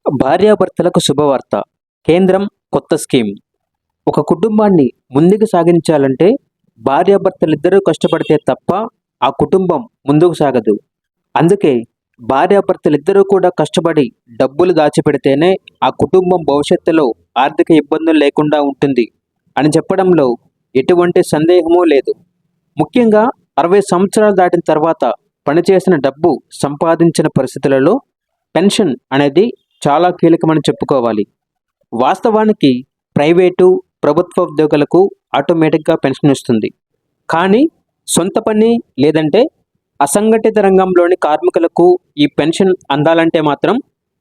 భార్యాభర్తలకు శుభవార్త. కేంద్రం కొత్త స్కీమ్. ఒక కుటుంబాన్ని ముందుకు సాగించాలంటే భార్యాభర్తలిద్దరూ కష్టపడితే తప్ప ఆ కుటుంబం ముందుకు సాగదు. అందుకే భార్యాభర్తలిద్దరూ కూడా కష్టపడి డబ్బులు దాచిపెడితేనే ఆ కుటుంబం భవిష్యత్తులో ఆర్థిక ఇబ్బందులు లేకుండా ఉంటుంది అని చెప్పడంలో ఎటువంటి సందేహమూ లేదు. ముఖ్యంగా 60 సంవత్సరాలు దాటిన తర్వాత పనిచేసిన డబ్బు సంపాదించిన పరిస్థితులలో పెన్షన్ అనేది చాలా కీలకమని చెప్పుకోవాలి. వాస్తవానికి ప్రైవేటు, ప్రభుత్వ ఉద్యోగులకు ఆటోమేటిక్గా పెన్షన్ ఇస్తుంది. కానీ సొంత పని లేదంటే అసంఘటిత రంగంలోని కార్మికులకు ఈ పెన్షన్ అందాలంటే మాత్రం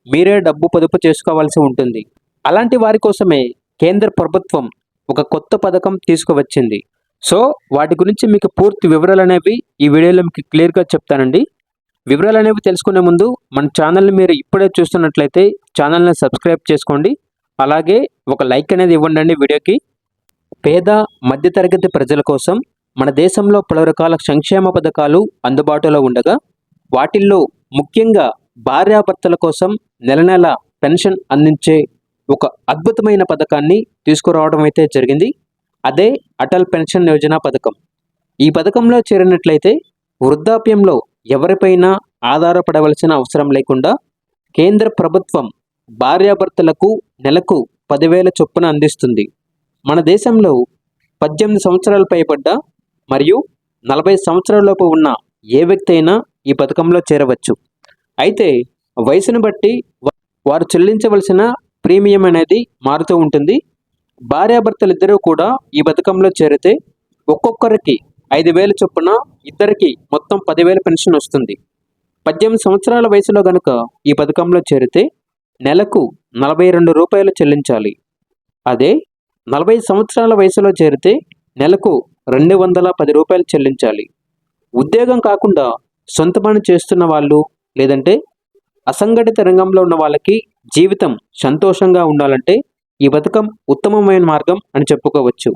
మీరే డబ్బు పొదుపు చేసుకోవాల్సి ఉంటుంది. అలాంటి వారి కోసమే కేంద్ర ప్రభుత్వం ఒక కొత్త పథకం తీసుకువచ్చింది. సో వాటి గురించి మీకు పూర్తి వివరాలు అనేవి ఈ వీడియోలో మీకు క్లియర్గా చెప్తానండి. వివరాలు అనేవి తెలుసుకునే ముందు మన ఛానల్ని మీరు ఇప్పుడే చూస్తున్నట్లయితే ఛానల్ని సబ్స్క్రైబ్ చేసుకోండి. అలాగే ఒక లైక్ అనేది ఇవ్వండి వీడియోకి. పేద మధ్యతరగతి ప్రజల కోసం మన దేశంలో పలు రకాల సంక్షేమ పథకాలు అందుబాటులో ఉండగా వాటిల్లో ముఖ్యంగా భార్యాభర్తల కోసం నెల నెల పెన్షన్ అందించే ఒక అద్భుతమైన పథకాన్ని తీసుకురావడం అయితే జరిగింది. అదే అటల్ పెన్షన్ యోజన పథకం. ఈ పథకంలో చేరినట్లయితే వృద్ధాప్యంలో ఎవరిపైనా ఆధారపడవలసిన అవసరం లేకుండా కేంద్ర ప్రభుత్వం భార్యాభర్తలకు నెలకు 10,000 చొప్పున అందిస్తుంది. మన దేశంలో 18 సంవత్సరాలు పైబడ్డ మరియు 40 సంవత్సరాలలోపు ఉన్న ఏ వ్యక్తి అయినా ఈ పథకంలో చేరవచ్చు. అయితే వయసును బట్టి వారు చెల్లించవలసిన ప్రీమియం అనేది మారుతూ ఉంటుంది. భార్యాభర్తలిద్దరూ కూడా ఈ పథకంలో చేరితే ఒక్కొక్కరికి 5,000 చొప్పున, ఇద్దరికి మొత్తం 10,000 పెన్షన్ వస్తుంది. 18 సంవత్సరాల వయసులో గనుక ఈ పథకంలో చేరితే నెలకు 42 రూపాయలు చెల్లించాలి. అదే 40 సంవత్సరాల వయసులో చేరితే నెలకు 210 రూపాయలు చెల్లించాలి. ఉద్యోగం కాకుండా సొంత పని చేస్తున్న వాళ్ళు లేదంటే అసంఘటిత రంగంలో ఉన్న వాళ్ళకి జీవితం సంతోషంగా ఉండాలంటే ఈ పథకం ఉత్తమమైన మార్గం అని చెప్పుకోవచ్చు.